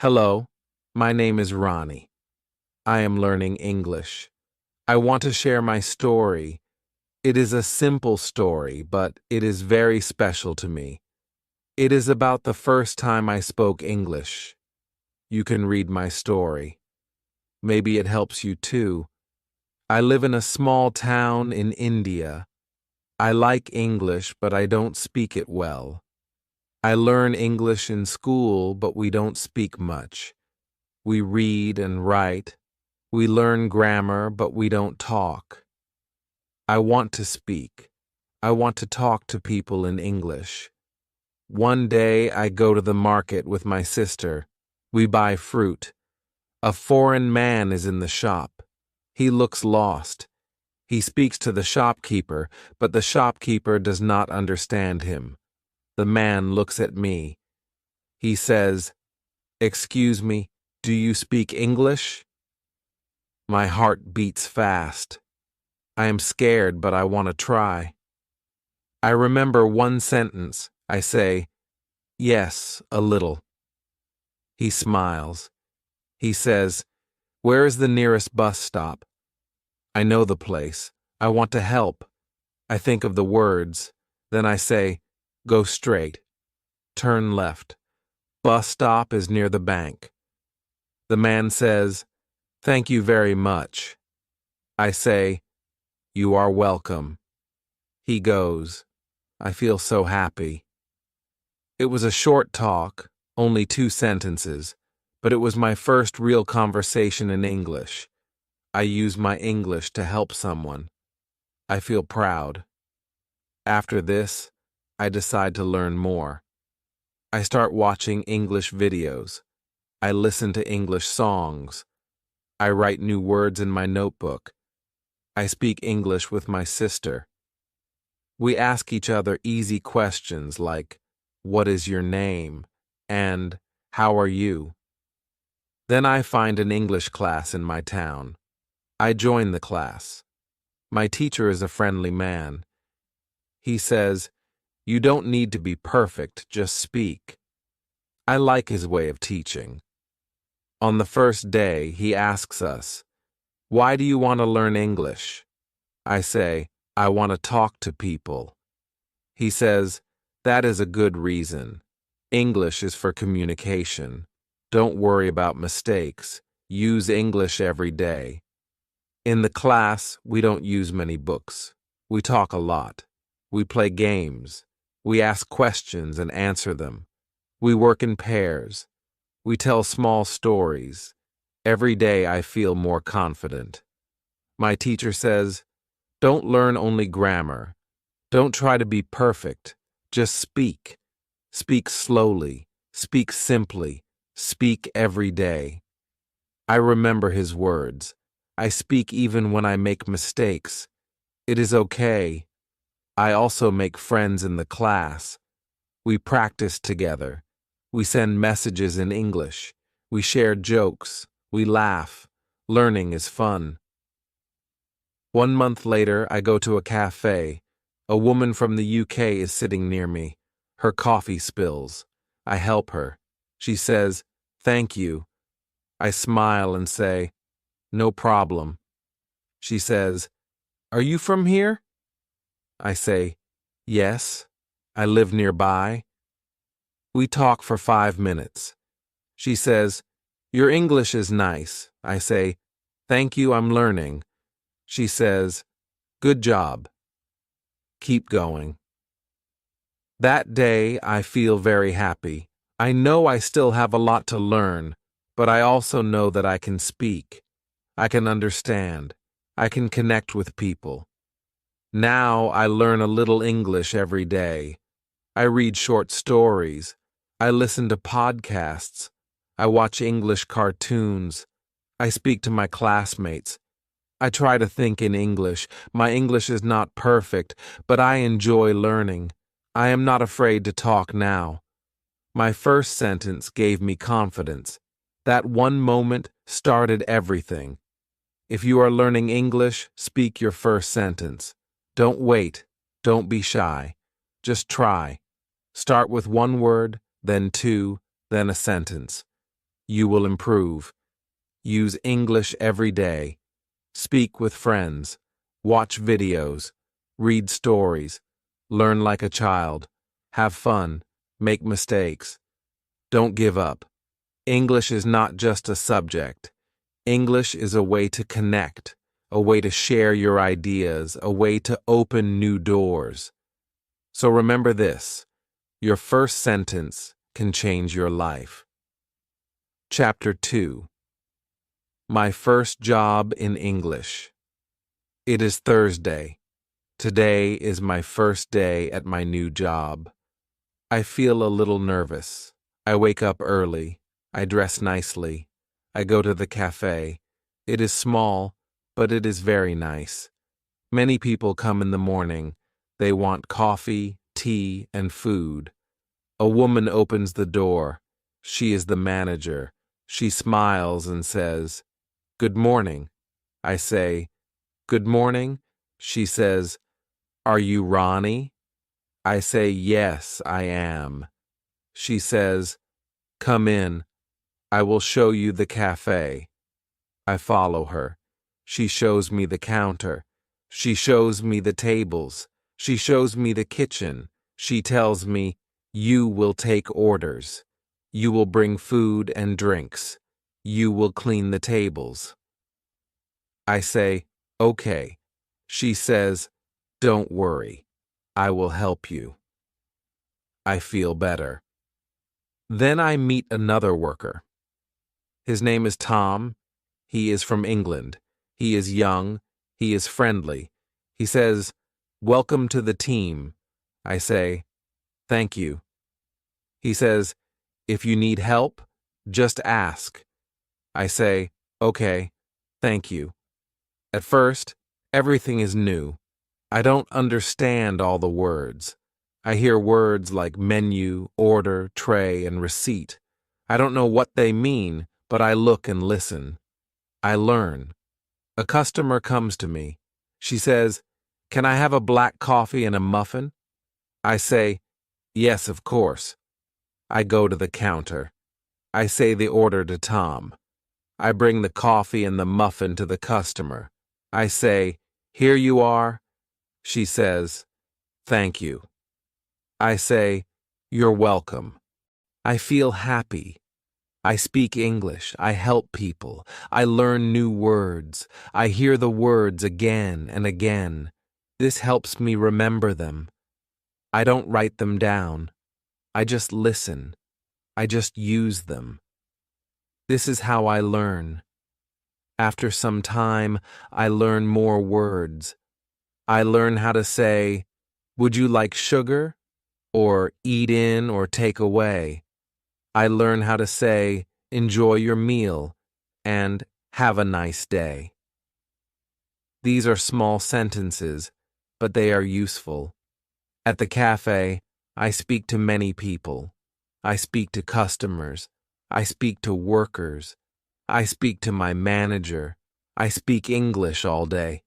Hello, my name is Ronnie. I am learning English. I want to share my story. It is a simple story, but it is very special to me. It is about the first time I spoke English. You can read my story. Maybe it helps you too. I live in a small town in India. I like English, but I don't speak it well. I learn English in school, but we don't speak much. We read and write. We learn grammar, but we don't talk. I want to speak. I want to talk to people in English. One day I go to the market with my sister. We buy fruit. A foreign man is in the shop. He looks lost. He speaks to the shopkeeper, but the shopkeeper does not understand him. The man looks at me. He says, "Excuse me, do you speak English?" My heart beats fast. I am scared, but I want to try. I remember one sentence. I say, "Yes, a little." He smiles. He says, "Where is the nearest bus stop?" I know the place. I want to help. I think of the words. Then I say, "Go straight. Turn left. Bus stop is near the bank." The man says, "Thank you very much." I say, "You are welcome." He goes. I feel so happy. It was a short talk, only 2 sentences, but it was my first real conversation in English. I use my English to help someone. I feel proud. After this, I decide to learn more. I start watching English videos. I listen to English songs. I write new words in my notebook. I speak English with my sister. We ask each other easy questions like, "What is your name?" and "How are you?" Then I find an English class in my town. I join the class. My teacher is a friendly man. He says, "You don't need to be perfect, just speak." I like his way of teaching. On the first day, he asks us, "Why do you want to learn English?" I say, "I want to talk to people." He says, "That is a good reason. English is for communication. Don't worry about mistakes. Use English every day." In the class, we don't use many books. We talk a lot. We play games. We ask questions and answer them. We work in pairs. We tell small stories. Every day I feel more confident. My teacher says, "Don't learn only grammar. Don't try to be perfect. Just speak. Speak slowly. Speak simply. Speak every day." I remember his words. I speak even when I make mistakes. It is okay. I also make friends in the class. We practice together. We send messages in English. We share jokes. We laugh. Learning is fun. 1 month later, I go to a cafe. A woman from the UK is sitting near me. Her coffee spills. I help her. She says, "Thank you." I smile and say, "No problem." She says, "Are you from here?" I say, "Yes, I live nearby." We talk for 5 minutes. She says, "Your English is nice." I say, "Thank you, I'm learning." She says, "Good job. Keep going." That day, I feel very happy. I know I still have a lot to learn, but I also know that I can speak. I can understand. I can connect with people. Now I learn a little English every day. I read short stories. I listen to podcasts. I watch English cartoons. I speak to my classmates. I try to think in English. My English is not perfect, but I enjoy learning. I am not afraid to talk now. My first sentence gave me confidence. That one moment started everything. If you are learning English, speak your first sentence. Don't wait. Don't be shy. Just try. Start with one word, then 2, then a sentence. You will improve. Use English every day. Speak with friends. Watch videos. Read stories. Learn like a child. Have fun. Make mistakes. Don't give up. English is not just a subject. English is a way to connect, a way to share your ideas, a way to open new doors. So remember this, your first sentence can change your life. Chapter 2. My first job in English. It is Thursday. Today is my first day at my new job. I feel a little nervous. I wake up early. I dress nicely. I go to the cafe. It is small, but it is very nice. Many people come in the morning. They want coffee, tea, and food. A woman opens the door. She is the manager. She smiles and says, "Good morning." I say, "Good morning." She says, "Are you Ronnie?" I say, "Yes, I am." She says, "Come in. I will show you the cafe." I follow her. She shows me the counter. She shows me the tables. She shows me the kitchen. She tells me, "You will take orders. You will bring food and drinks. You will clean the tables." I say, "Okay." She says, "Don't worry. I will help you." I feel better. Then I meet another worker. His name is Tom. He is from England. He is young. He is friendly. He says, "Welcome to the team." I say, "Thank you." He says, "If you need help, just ask." I say, "Okay, thank you." At first, everything is new. I don't understand all the words. I hear words like menu, order, tray, and receipt. I don't know what they mean, but I look and listen. I learn. A customer comes to me. She says, "Can I have a black coffee and a muffin?" I say, "Yes, of course." I go to the counter. I say the order to Tom. I bring the coffee and the muffin to the customer. I say, "Here you are." She says, "Thank you." I say, "You're welcome." I feel happy. I speak English. I help people. I learn new words. I hear the words again and again. This helps me remember them. I don't write them down. I just listen. I just use them. This is how I learn. After some time, I learn more words. I learn how to say, "Would you like sugar?" or "eat in" or "take away." I learn how to say, "Enjoy your meal," and "Have a nice day." These are small sentences, but they are useful. At the cafe, I speak to many people. I speak to customers. I speak to workers. I speak to my manager. I speak English all day.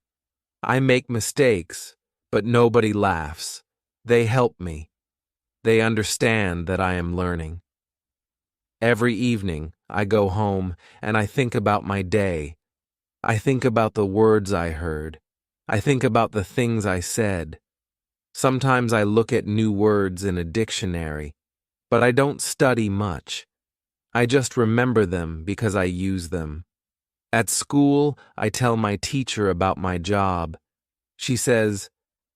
I make mistakes, but nobody laughs. They help me. They understand that I am learning. Every evening, I go home and I think about my day. I think about the words I heard. I think about the things I said. Sometimes I look at new words in a dictionary, but I don't study much. I just remember them because I use them. At school, I tell my teacher about my job. She says,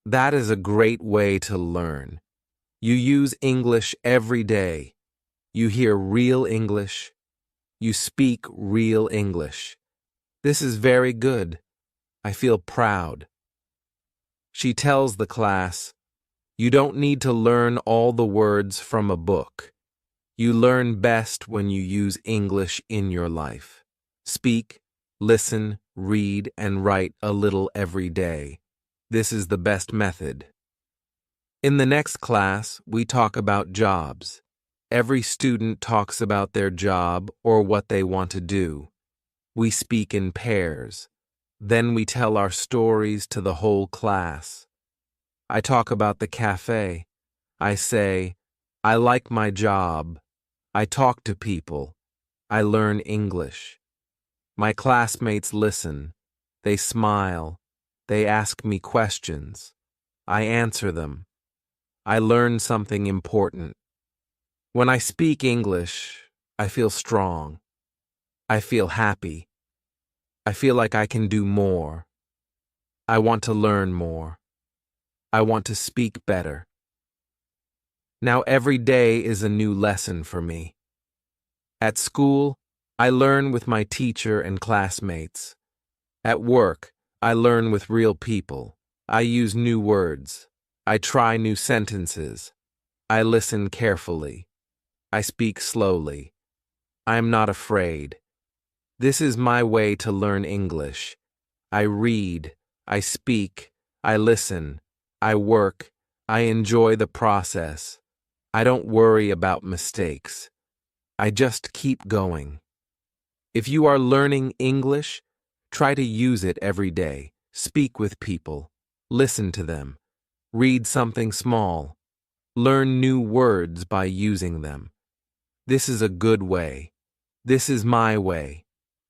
"That is a great way to learn. You use English every day. You hear real English. You speak real English. This is very good. I feel proud." She tells the class, "You don't need to learn all the words from a book. You learn best when you use English in your life. Speak, listen, read, and write a little every day. This is the best method." In the next class, we talk about jobs. Every student talks about their job or what they want to do. We speak in pairs. Then we tell our stories to the whole class. I talk about the cafe. I say, "I like my job. I talk to people. I learn English. My classmates listen. They smile. They ask me questions. I answer them. I learn something important. When I speak English, I feel strong. I feel happy. I feel like I can do more. I want to learn more. I want to speak better. Now every day is a new lesson for me. At school, I learn with my teacher and classmates. At work, I learn with real people. I use new words. I try new sentences. I listen carefully. I speak slowly. I am not afraid. This is my way to learn English. I read. I speak. I listen. I work. I enjoy the process. I don't worry about mistakes. I just keep going. If you are learning English, try to use it every day. Speak with people. Listen to them. Read something small. Learn new words by using them. This is a good way. This is my way,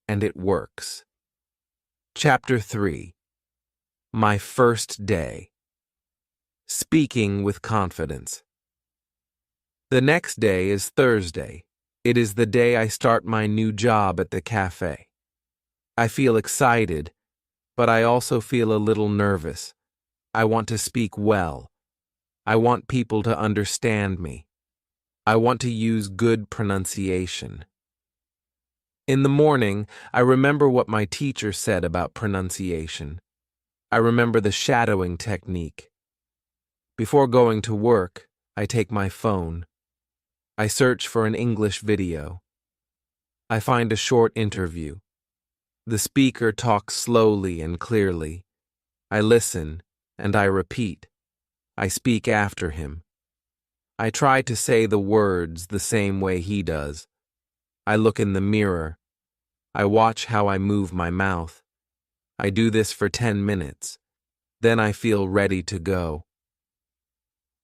and it works. Chapter 3. My first day. Speaking with confidence. The next day is Thursday. It is the day I start my new job at the cafe. I feel excited, but I also feel a little nervous. I want to speak well. I want people to understand me. I want to use good pronunciation. In the morning, I remember what my teacher said about pronunciation. I remember the shadowing technique. Before going to work, I take my phone. I search for an English video. I find a short interview. The speaker talks slowly and clearly. I listen, and I repeat. I speak after him. I try to say the words the same way he does. I look in the mirror. I watch how I move my mouth. I do this for 10 minutes. Then I feel ready to go.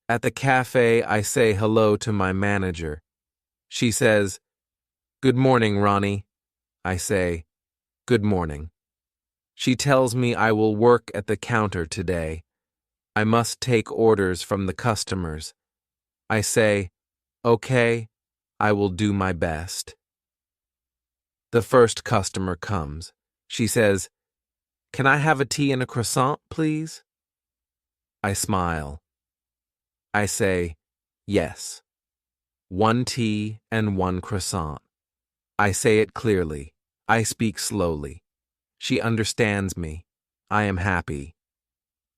At the cafe, I say hello to my manager. She says, "Good morning, Ronnie." I say, "Good morning." She tells me I will work at the counter today. I must take orders from the customers. I say, "Okay, I will do my best." The first customer comes. She says, "Can I have a tea and a croissant, please?" I smile. I say, "Yes. 1 tea and 1 croissant." I say it clearly. I speak slowly. She understands me. I am happy.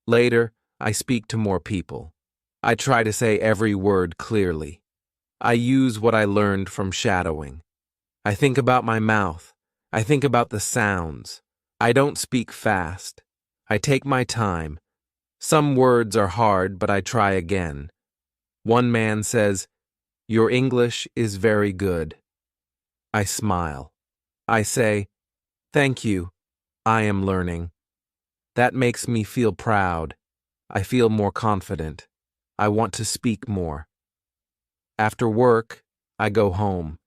Later, I speak to more people. I try to say every word clearly. I use what I learned from shadowing. I think about my mouth. I think about the sounds. I don't speak fast. I take my time. Some words are hard, but I try again. One man says, "Your English is very good." I smile. I say, "Thank you. I am learning." That makes me feel proud. I feel more confident. I want to speak more. After work, I go home.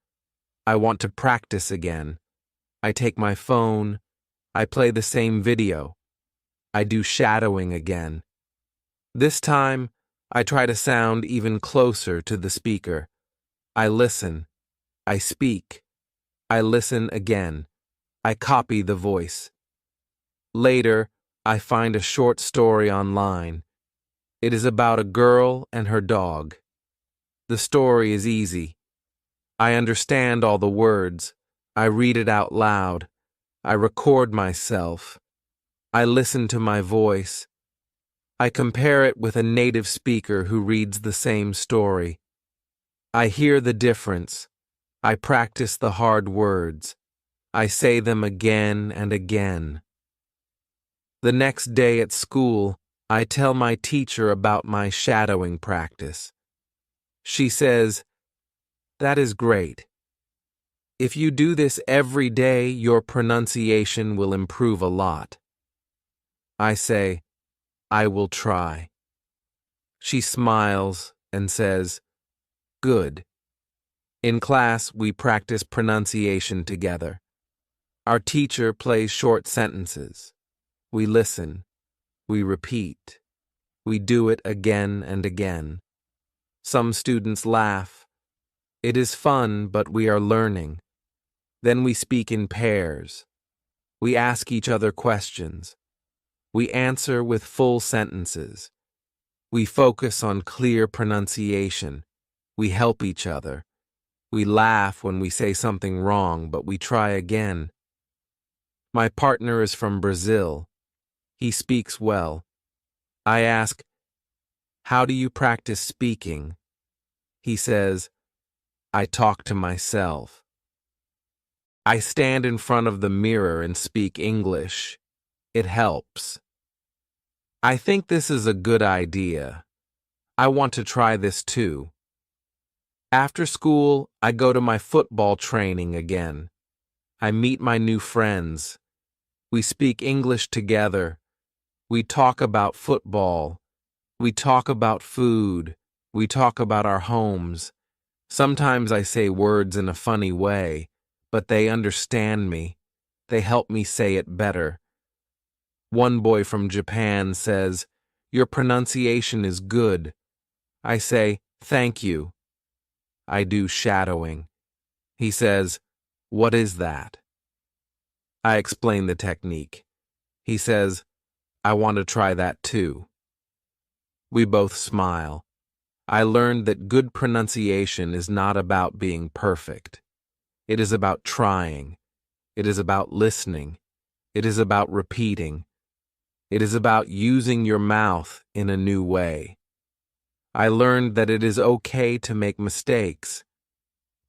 I want to practice again. I take my phone. I play the same video. I do shadowing again. This time, I try to sound even closer to the speaker. I listen. I speak. I listen again. I copy the voice. Later, I find a short story online. It is about a girl and her dog. The story is easy. I understand all the words. I read it out loud. I record myself. I listen to my voice. I compare it with a native speaker who reads the same story. I hear the difference. I practice the hard words. I say them again and again. The next day at school, I tell my teacher about my shadowing practice. She says, "That is great. If you do this every day, your pronunciation will improve a lot." I say, "I will try." She smiles and says, "Good." In class, we practice pronunciation together. Our teacher plays short sentences. We listen. We repeat. We do it again and again. Some students laugh. It is fun, but we are learning. Then we speak in pairs. We ask each other questions. We answer with full sentences. We focus on clear pronunciation. We help each other. We laugh when we say something wrong, but we try again. My partner is from Brazil. He speaks well. I ask, "How do you practice speaking?" He says, "I talk to myself." I stand in front of the mirror and speak English. It helps. I think this is a good idea. I want to try this too. After school, I go to my football training again. I meet my new friends. We speak English together. We talk about football. We talk about food. We talk about our homes. Sometimes I say words in a funny way, but they understand me. They help me say it better. One boy from Japan says, "Your pronunciation is good." I say, "Thank you." I do shadowing. He says, "What is that?" I explain the technique. He says, "I want to try that too." We both smile. I learned that good pronunciation is not about being perfect. It is about trying. It is about listening. It is about repeating. It is about using your mouth in a new way. I learned that it is okay to make mistakes.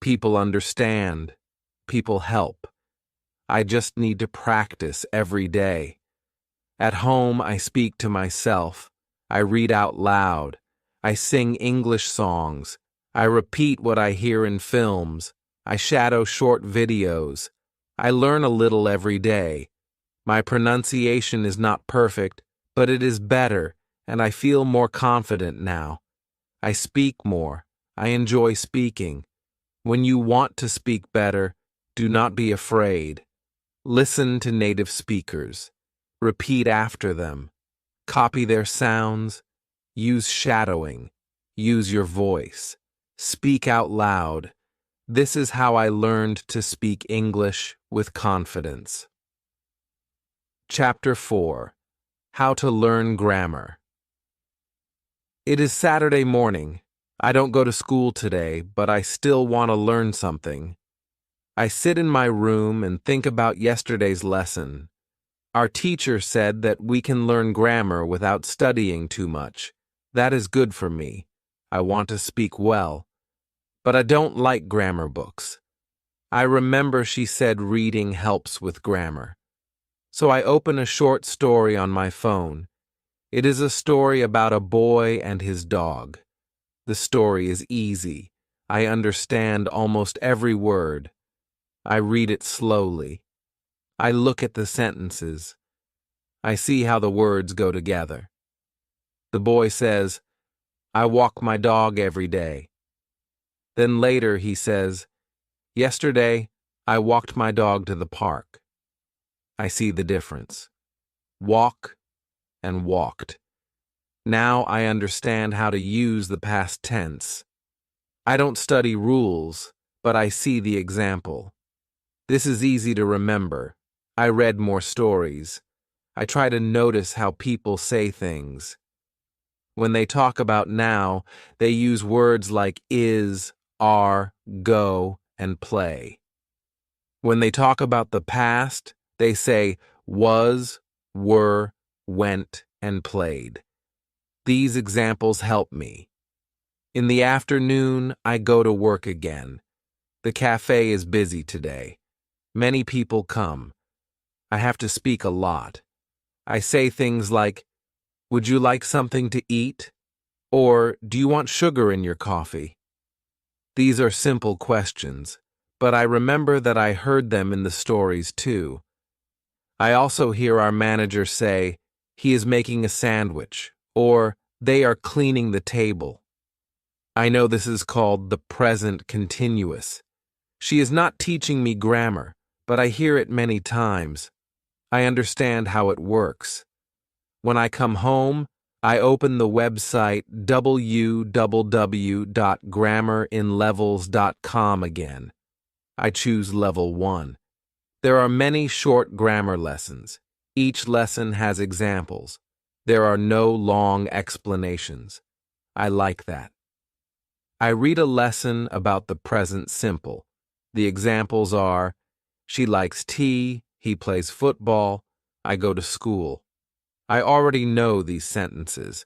People understand. People help. I just need to practice every day. At home, I speak to myself. I read out loud. I sing English songs. I repeat what I hear in films. I shadow short videos. I learn a little every day. My pronunciation is not perfect, but it is better, and I feel more confident now. I speak more. I enjoy speaking. When you want to speak better, do not be afraid. Listen to native speakers. Repeat after them. Copy their sounds. Use shadowing. Use your voice. Speak out loud. This is how I learned to speak English with confidence. Chapter 4. How to Learn Grammar. It is Saturday morning. I don't go to school today, but I still want to learn something. I sit in my room and think about yesterday's lesson. Our teacher said that we can learn grammar without studying too much. That is good for me. I want to speak well. But I don't like grammar books. I remember she said reading helps with grammar. So I open a short story on my phone. It is a story about a boy and his dog. The story is easy. I understand almost every word. I read it slowly. I look at the sentences. I see how the words go together. The boy says, "I walk my dog every day." Then later he says, "Yesterday, I walked my dog to the park." I see the difference. Walk and walked. Now I understand how to use the past tense. I don't study rules, but I see the example. This is easy to remember. I read more stories. I try to notice how people say things. When they talk about now, they use words like is, are, go, and play. When they talk about the past, they say was, were, went, and played. These examples help me. In the afternoon, I go to work again. The cafe is busy today. Many people come. I have to speak a lot. I say things like, "Would you like something to eat?" Or, "Do you want sugar in your coffee?" These are simple questions, but I remember that I heard them in the stories too. I also hear our manager say, "He is making a sandwich," or "They are cleaning the table." I know this is called the present continuous. She is not teaching me grammar, but I hear it many times. I understand how it works. When I come home, I open the website www.grammerinlevels.com again. I choose level 1. There are many short grammar lessons. Each lesson has examples. There are no long explanations. I like that. I read a lesson about the present simple. The examples are, she likes tea, he plays football, I go to school. I already know these sentences.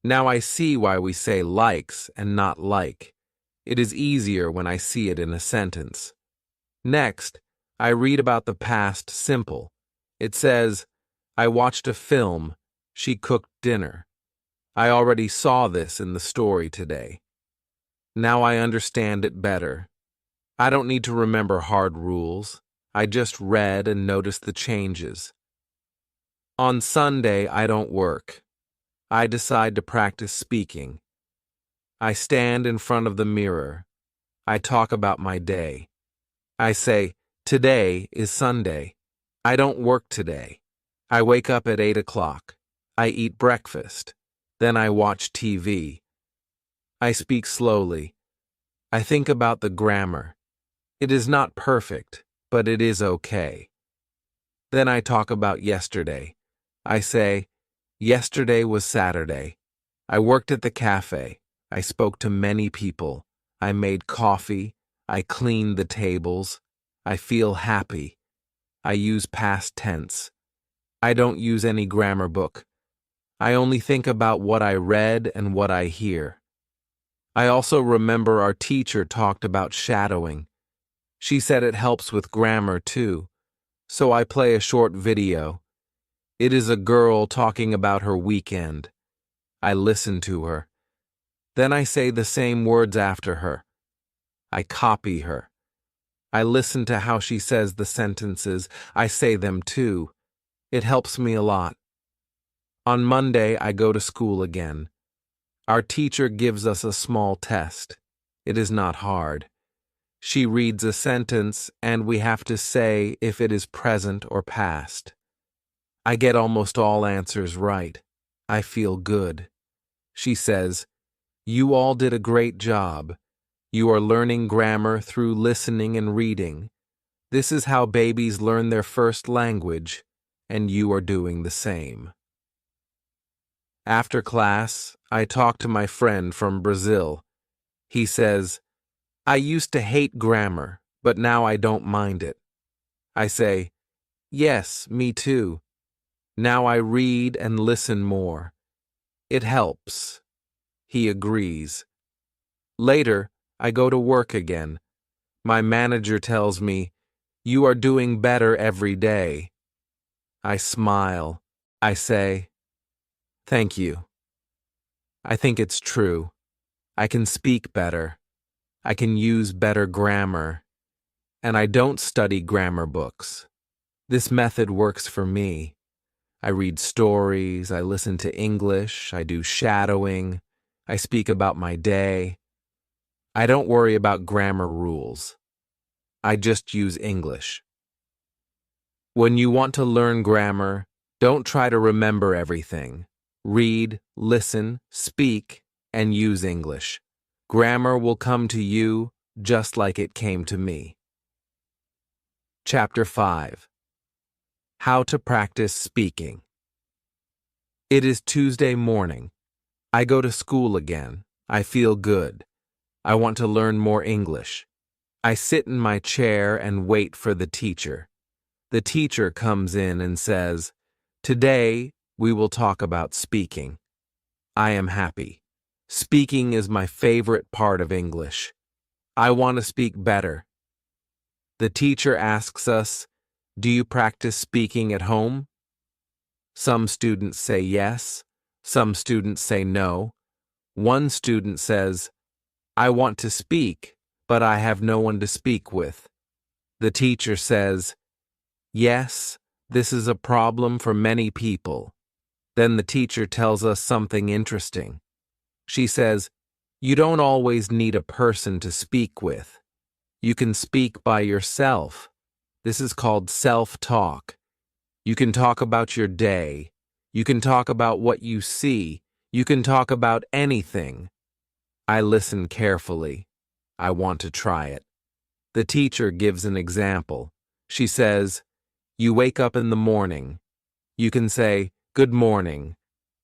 Now I see why we say likes and not like. It is easier when I see it in a sentence. Next, I read about the past simple. It says, I watched a film, she cooked dinner. I already saw this in the story today. Now I understand it better. I don't need to remember hard rules. I just read and noticed the changes. On Sunday, I don't work. I decide to practice speaking. I stand in front of the mirror. I talk about my day. I say, today is Sunday. I don't work today. I wake up at 8 o'clock. I eat breakfast. Then I watch TV. I speak slowly. I think about the grammar. It is not perfect, but it is okay. Then I talk about yesterday. I say, yesterday was Saturday. I worked at the cafe. I spoke to many people. I made coffee. I cleaned the tables. I feel happy. I use past tense. I don't use any grammar book. I only think about what I read and what I hear. I also remember our teacher talked about shadowing. She said it helps with grammar too. So I play a short video. It is a girl talking about her weekend. I listen to her. Then I say the same words after her. I copy her. I listen to how she says the sentences. I say them too. It helps me a lot. On Monday, I go to school again. Our teacher gives us a small test. It is not hard. She reads a sentence, and we have to say if it is present or past. I get almost all answers right. I feel good. She says, you all did a great job. You are learning grammar through listening and reading. This is how babies learn their first language, and you are doing the same. After class, I talk to my friend from Brazil. He says, I used to hate grammar, but now I don't mind it. I say, yes, me too. Now I read and listen more. It helps. He agrees. Later, I go to work again. My manager tells me, you are doing better every day. I smile. I say, thank you. I think it's true. I can speak better. I can use better grammar. And I don't study grammar books. This method works for me. I read stories, I listen to English, I do shadowing, I speak about my day. I don't worry about grammar rules. I just use English. When you want to learn grammar, don't try to remember everything. Read, listen, speak, and use English. Grammar will come to you just like it came to me. Chapter 5. How to practice speaking. It is Tuesday morning. I go to school again. I feel good. I want to learn more English. I sit in my chair and wait for the teacher. The teacher comes in and says, today we will talk about speaking. I am happy. Speaking is my favorite part of English. I want to speak better. The teacher asks us, do you practice speaking at home? Some students say yes. Some students say no. One student says, I want to speak, but I have no one to speak with. The teacher says, yes, this is a problem for many people. Then the teacher tells us something interesting. She says, You don't always need a person to speak with. You can speak by yourself. This is called self-talk. You can talk about your day. You can talk about what you see. You can talk about anything. I listen carefully. I want to try it. The teacher gives an example. She says, "You wake up in the morning." You can say, "Good morning.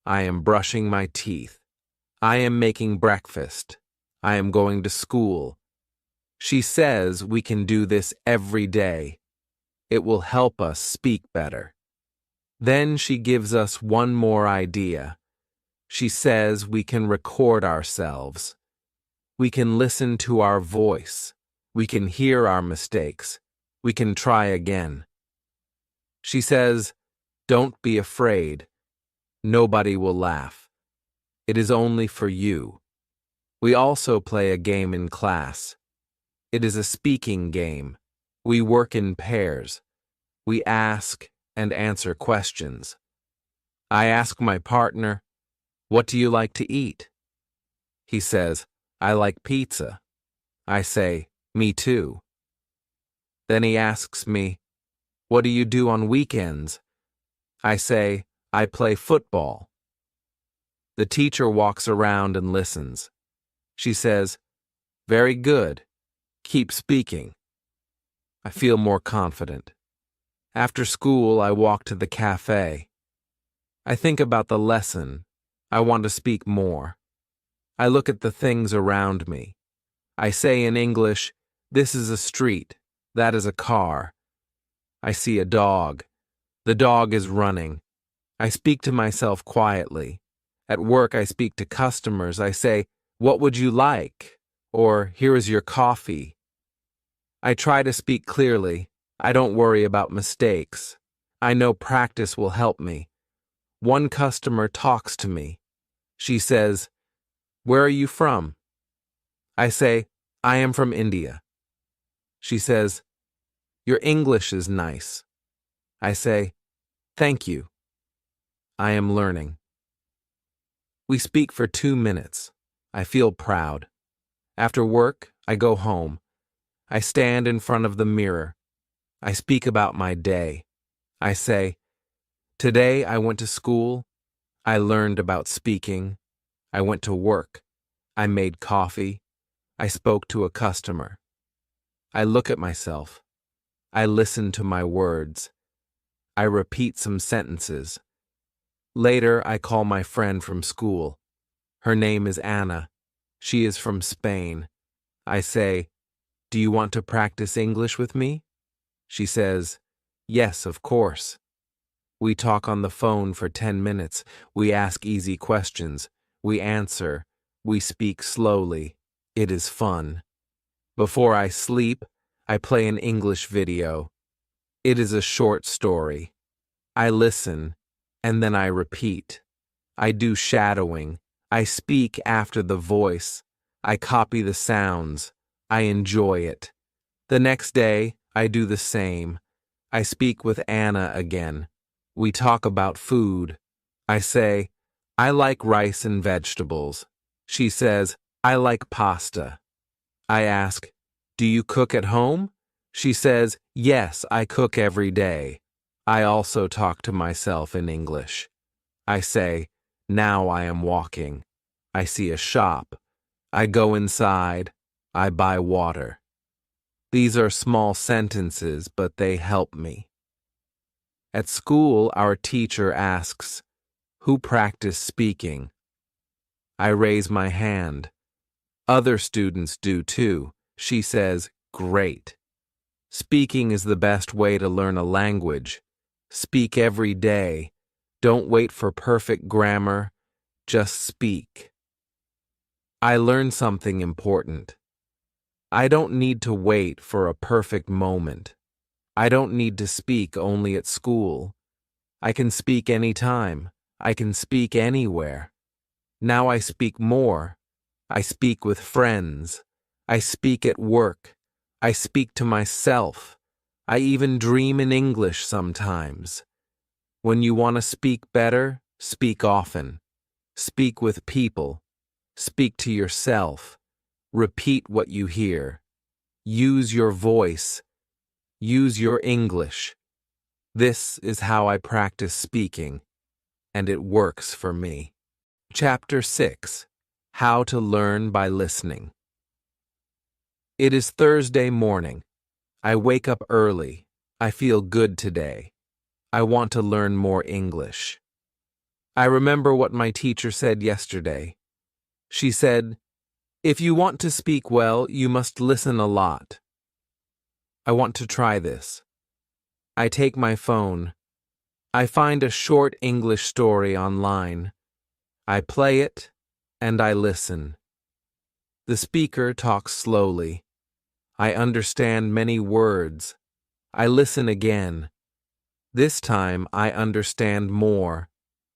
I am brushing my teeth. I am making breakfast. I am going to school." She says we can do this every day. It will help us speak better. Then she gives us one more idea. She says we can record ourselves. We can listen to our voice. We can hear our mistakes. We can try again. She says, "Don't be afraid. Nobody will laugh. It is only for you." We also play a game in class. It is a speaking game. We work in pairs. We ask and answer questions. I ask my partner, "What do you like to eat?" He says, "I like pizza." I say, "Me too." Then he asks me, "What do you do on weekends?" I say, "I play football." The teacher walks around and listens. She says, "Very good. Keep speaking." I feel more confident. After school, I walk to the cafe. I think about the lesson. I want to speak more. I look at the things around me. I say in English, "This is a street. That is a car." I see a dog. The dog is running. I speak to myself quietly. At work, I speak to customers. I say, "What would you like?" Or, "Here is your coffee." I try to speak clearly. I don't worry about mistakes. I know practice will help me. One customer talks to me. She says, "Where are you from?" I say, "I am from India." She says, "Your English is nice." I say, "Thank you. I am learning." We speak for 2 minutes. I feel proud. After work, I go home. I stand in front of the mirror. I speak about my day. I say, "Today I went to school. I learned about speaking. I went to work. I made coffee. I spoke to a customer." I look at myself. I listen to my words. I repeat some sentences. Later, I call my friend from school. Her name is Anna. She is from Spain. I say, "Do you want to practice English with me?" She says, "Yes, of course." We talk on the phone for 10 minutes. We ask easy questions. We answer. We speak slowly. It is fun. Before I sleep, I play an English video. It is a short story. I listen, and then I repeat. I do shadowing. I speak after the voice. I copy the sounds. I enjoy it. The next day, I do the same. I speak with Anna again. We talk about food. I say, "I like rice and vegetables." She says, "I like pasta." I ask, "Do you cook at home?" She says, "Yes, I cook every day." I also talk to myself in English. I say, "Now I am walking. I see a shop. I go inside. I buy water." These are small sentences, but they help me. At school, our teacher asks, "Who practiced speaking?" I raise my hand. Other students do too. She says, "Great." Speaking is the best way to learn a language. Speak every day. Don't wait for perfect grammar. Just speak. I learned something important. I don't need to wait for a perfect moment. I don't need to speak only at school. I can speak anytime. I can speak anywhere. Now I speak more. I speak with friends. I speak at work. I speak to myself. I even dream in English sometimes. When you want to speak better, speak often. Speak with people. Speak to yourself. Repeat what you hear. Use your voice. Use your English. This is how I practice speaking, and it works for me. Chapter 6. How to Learn by Listening. It is Thursday morning. I wake up early. I feel good today. I want to learn more English. I remember what my teacher said yesterday. She said, "If you want to speak well, you must listen a lot." I want to try this. I take my phone. I find a short English story online. I play it, and I listen. The speaker talks slowly. I understand many words. I listen again. This time I understand more.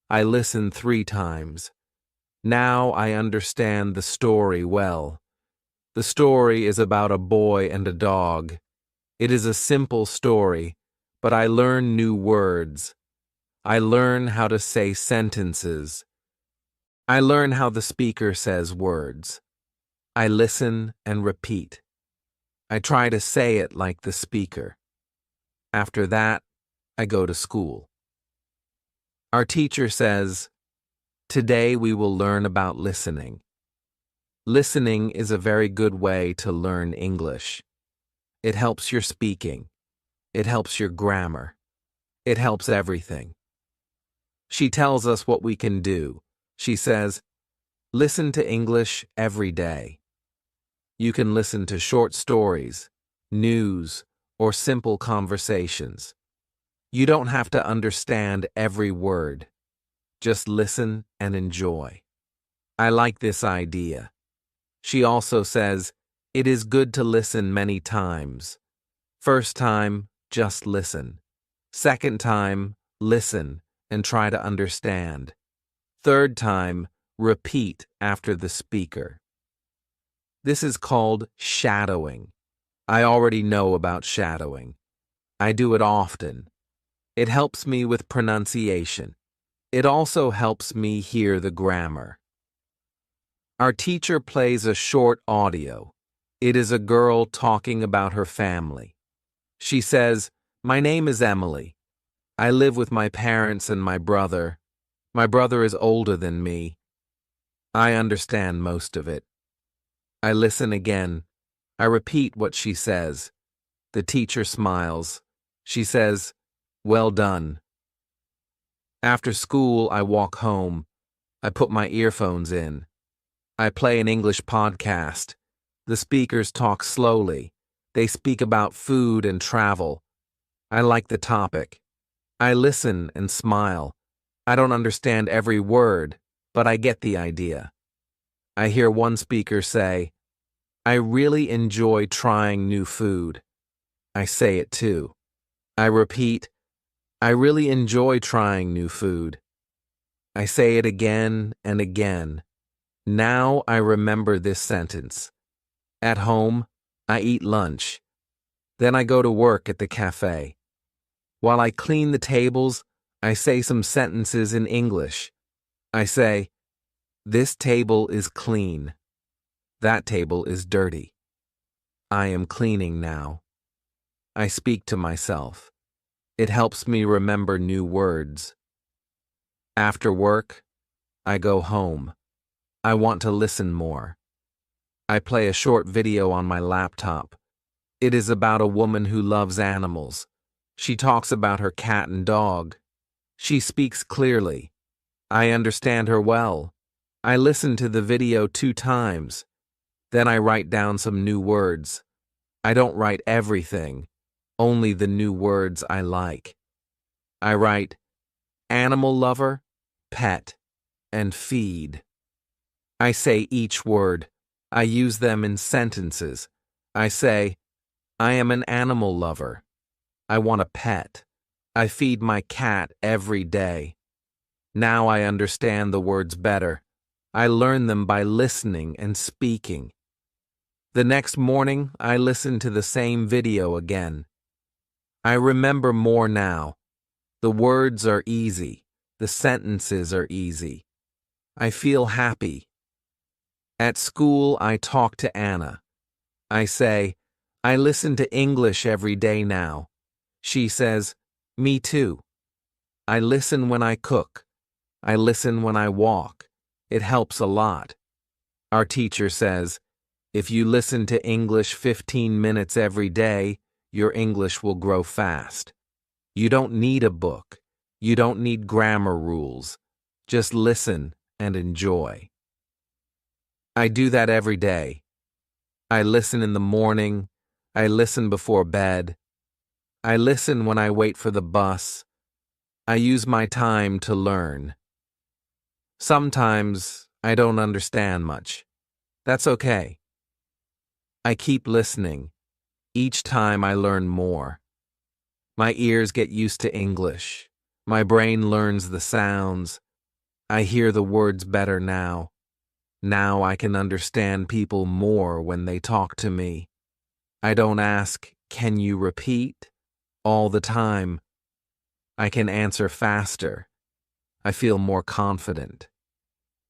I listen 3 times. Now I understand the story well. The story is about a boy and a dog. It is a simple story, but I learn new words. I learn how to say sentences. I learn how the speaker says words. I listen and repeat. I try to say it like the speaker. After that, I go to school. Our teacher says, "Today we will learn about listening." Listening is a very good way to learn English. It helps your speaking. It helps your grammar. It helps everything. She tells us what we can do. She says, listen to English every day. You can listen to short stories, news, or simple conversations. You don't have to understand every word. Just listen and enjoy. I like this idea. She also says, it is good to listen many times. First time, just listen. Second time, listen and try to understand. Third time, repeat after the speaker. This is called shadowing. I already know about shadowing. I do it often. It helps me with pronunciation. It also helps me hear the grammar. Our teacher plays a short audio. It is a girl talking about her family. She says, "My name is Emily. I live with my parents and my brother. My brother is older than me." I understand most of it. I listen again. I repeat what she says. The teacher smiles. She says, "Well done." After school, I walk home. I put my earphones in. I play an English podcast. The speakers talk slowly. They speak about food and travel. I like the topic. I listen and smile. I don't understand every word, but I get the idea. I hear one speaker say, "I really enjoy trying new food." I say it too. I repeat, "I really enjoy trying new food." I say it again and again. Now I remember this sentence. At home, I eat lunch. Then I go to work at the cafe. While I clean the tables, I say some sentences in English. I say, "This table is clean. That table is dirty. I am cleaning now." I speak to myself. It helps me remember new words. After work, I go home. I want to listen more. I play a short video on my laptop. It is about a woman who loves animals. She talks about her cat and dog. She speaks clearly. I understand her well. I listen to the video 2 times. Then I write down some new words. I don't write everything, only the new words I like. I write animal lover, pet, and feed. I say each word. I use them in sentences. I say, I am an animal lover. I want a pet. I feed my cat every day. Now I understand the words better. I learn them by listening and speaking. The next morning, I listen to the same video again. I remember more now. The words are easy. The sentences are easy. I feel happy. At school, I talk to Anna. I say, I listen to English every day now. She says, me too. I listen when I cook. I listen when I walk. It helps a lot. Our teacher says, if you listen to English 15 minutes every day, your English will grow fast. You don't need a book. You don't need grammar rules. Just listen and enjoy. I do that every day. I listen in the morning. I listen before bed. I listen when I wait for the bus. I use my time to learn. Sometimes I don't understand much. That's okay. I keep listening. Each time I learn more. My ears get used to English. My brain learns the sounds. I hear the words better now. Now I can understand people more when they talk to me. I don't ask, can you repeat? All the time. I can answer faster. I feel more confident.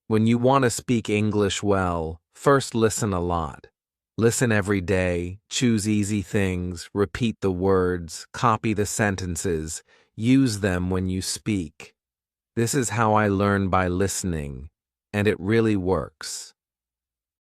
When you want to speak English well, first listen a lot. Listen every day, choose easy things, repeat the words, copy the sentences, use them when you speak. This is how I learn by listening, and it really works.